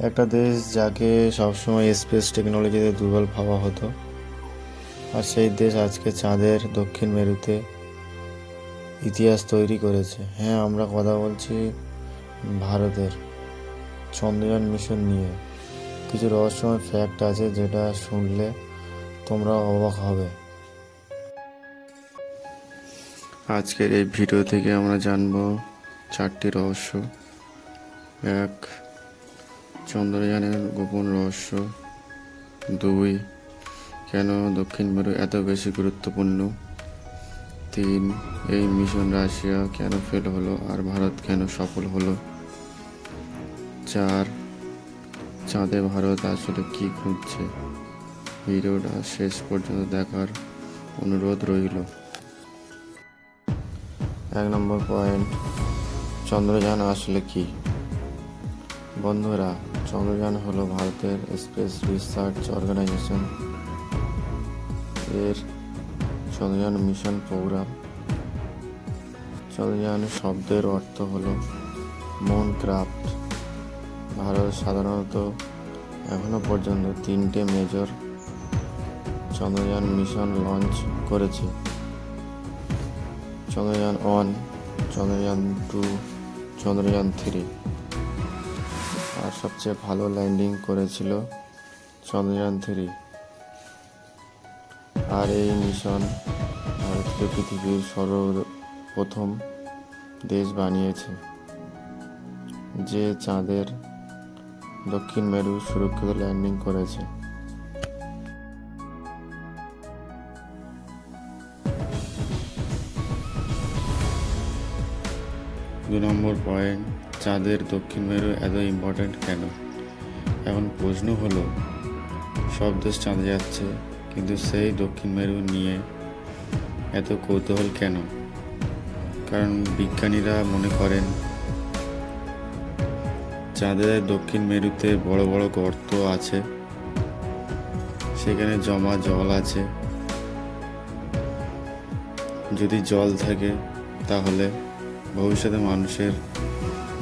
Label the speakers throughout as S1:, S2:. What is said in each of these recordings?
S1: একটা দেশ যাকে সবসময় স্পেস টেকনোলজিতে দুর্বল ভাবা হতো, আর সেই দেশ আজকে চাঁদের দক্ষিণ মেরুতে ইতিহাস তৈরি করেছে। হ্যাঁ, আমরা কথা বলছি ভারতের চন্দ্রযান মিশন নিয়ে। কিছু রহস্যময় ফ্যাক্ট আছে যেটা শুনলে তোমরা অবাক হবে। আজকের এই ভিডিও থেকে আমরা জানবো 4টি রহস্য। 1. চন্দ্রযানের গোপন রহস্য। 2. কেন দক্ষিণ মেরু এত বেশি গুরুত্বপূর্ণ। 3. এই মিশন রাশিয়া কেন ফেল হলো আর ভারত কেন সফল হলো। 4. চাঁদে ভারত আসলে কি খুঁজছে। ভিডিওটা শেষ পর্যন্ত দেখার অনুরোধ রইল। 1 নম্বর পয়েন্ট, চন্দ্রযান আসলে কি। বন্ধুরা, চন্দ্রযান হলো ভারতের স্পেস রিসার্চ অর্গানাইজেশন এর চন্দ্রযান মিশন প্রোগ্রাম। চন্দ্রযান শব্দের অর্থ হলো মুন ক্রাফট। ভারত সাধারণত এখনো পর্যন্ত 3টে মেজর চন্দ্রযান মিশন লঞ্চ করেছে। চন্দ্রযান 1, চন্দ্রযান 2, চন্দ্রযান 3, আর সবচেয়ে ভালো ল্যান্ডিং করেছিল চন্দ্রযান 3। আর এই মিশন ভারতকে পৃথিবীর সর্বপ্রথম দেশ বানিয়েছে যে চাঁদের দক্ষিণ মেরু সুরক্ষিত ল্যান্ডিং করেছে। 2 নম্বর পয়েন্ট, চাঁদের দক্ষিণ মেরু এত ইম্পর্ট্যান্ট কেন। এখন প্রশ্ন হলো, সব দেশ চাঁদে যাচ্ছে, কিন্তু সেই দক্ষিণ মেরু নিয়ে এত কৌতূহল কেন। কারণ বিজ্ঞানীরা মনে করেন চাঁদের দক্ষিণ মেরুতে বড় বড় গর্ত আছে, সেখানে জমা জল আছে। যদি জল থাকে তাহলে ভবিষ্যতে মানুষের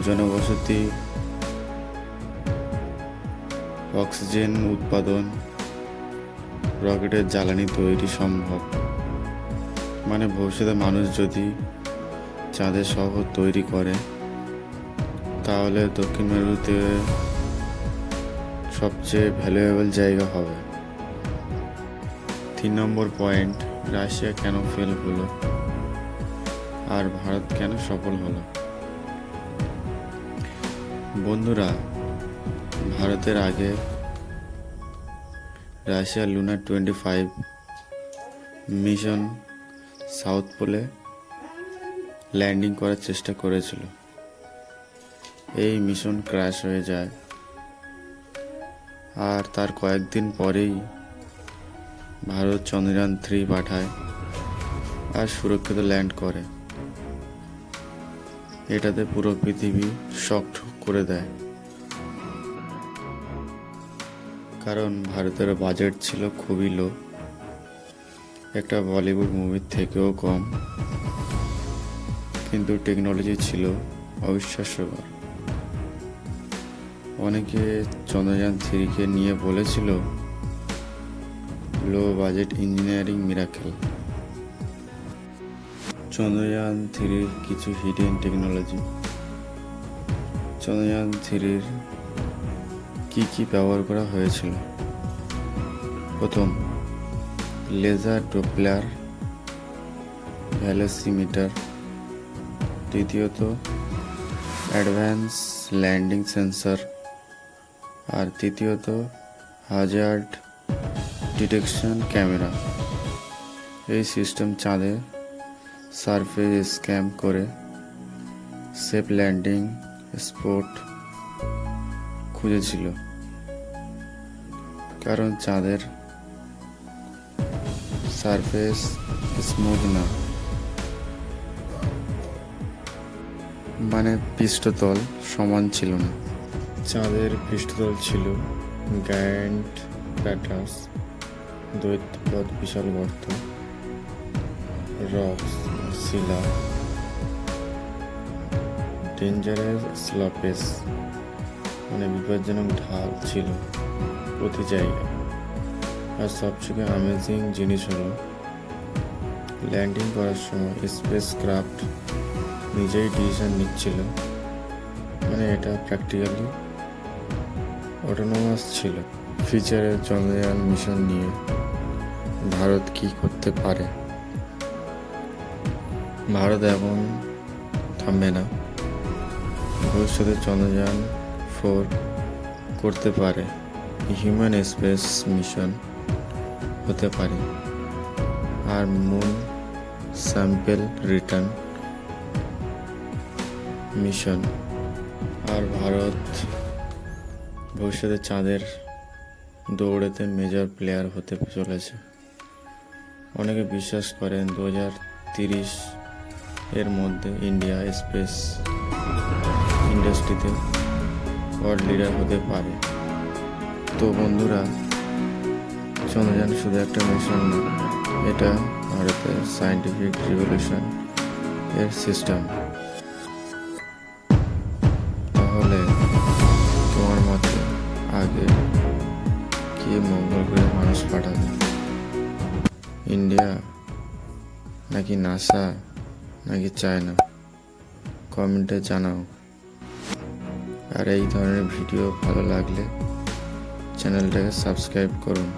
S1: জনবসতি, অক্সিজেন উৎপাদন, রকেটের জ্বালানি তৈরি সম্ভব। মানে ভবিষ্যতে মানুষ যদি চাঁদের শহর তৈরি করে তাহলে দক্ষিণ মেরুতে সবচেয়ে ভ্যালুয়েবল জায়গা হবে। 3 নম্বর পয়েন্ট, রাশিয়া কেন ফেল হলো আর ভারত কেন সফল হলো। বন্ধুরা, ভারতের আগে রাশিয়া লুনার 25 মিশন সাউথ পোলে ল্যান্ডিং করার চেষ্টা করেছিল। এই মিশন ক্র্যাশ হয়ে যায়, আর তার কয়েকদিন পরেই ভারত চন্দ্রযান 3 পাঠায় আর সুরক্ষিত ল্যান্ড করে। এটাতে পুরো পৃথিবী শকড করে দেয়, কারণ ভারতের বাজেট ছিল খুবই লো, একটা বলিউড মুভির থেকেও কম, কিন্তু টেকনোলজি ছিল অবিশ্বাস্যকর। অনেকে চন্দ্রযান 3কে নিয়ে বলেছিল low budget engineering miracle. Chandrayaan 3-র কিছু হিডেন টেকনোলজি। চন্দ্রযান 3-র কি ব্যবহার করা হয়েছিল। প্রথম, লেজার ডপলার ভেলোসিমিটার। দ্বিতীয়ত, অ্যাডভান্স ল্যান্ডিং সেন্সর। আর তৃতীয়ত, হ্যাজার্ড ডিটেকশন ক্যামেরা। এই সিস্টেম চাঁদে সারফেস স্ক্যান করে সেফ ল্যান্ডিং স্পট খুঁজেছিল, কারণ চাঁদের সারফেস স্মুথ না, মানে পৃষ্ঠতল সমান ছিল না। চাঁদের পৃষ্ঠতল ছিল গ্যান্ট প্যাটার্স, দৈত্যপথ, বিশাল গর্ত, রক্স, শিলা, ডেঞ্জারাস স্লপেস, মানে বিপজ্জনক ঢাল ছিল প্রতি জায়গায়। আর সবথেকে অ্যামেজিং জিনিস হলো ল্যান্ডিং করার সময় স্পেস ক্রাফট নিজেই ডিসিশন নিচ্ছিল, মানে এটা প্র্যাকটিক্যালি অটোনোমাস ছিল। ফিউচারের চন্দ্রযান মিশন নিয়ে ভারত কি করতে পারে? ভারত এখন থামবে না, ভবিষ্যতে চন্দ্রযান 4 করতে পারে, হিউম্যান স্পেস মিশন হতে পারে, আর মুন স্যাম্পেল রিটার্ন মিশন। আর ভারত ভবিষ্যতে চাঁদের দৌড়েতে মেজর প্লেয়ার হতে চলেছে। অনেকে বিশ্বাস করেন 2030 এর মধ্যে ইন্ডিয়া স্পেস ইন্ডাস্ট্রিতে ওয়ার্ল্ড লিডার হতে পারে। তো বন্ধুরা, চন্দ্রযান শুধু একটা মিশন না, এটা ভারতের সায়েন্টিফিক রিভলিউশন এর সিস্টেম। তাহলে তোমার মতে আগে কি মঙ্গল গ্রহে মানুষ পাঠাবে? ইন্ডিয়া নাকি নাসা নাকি চায়না? কমেন্টে জানাও। আর এই ধরনের ভিডিও ভালো লাগলে চ্যানেলটাকে সাবস্ক্রাইব করুন।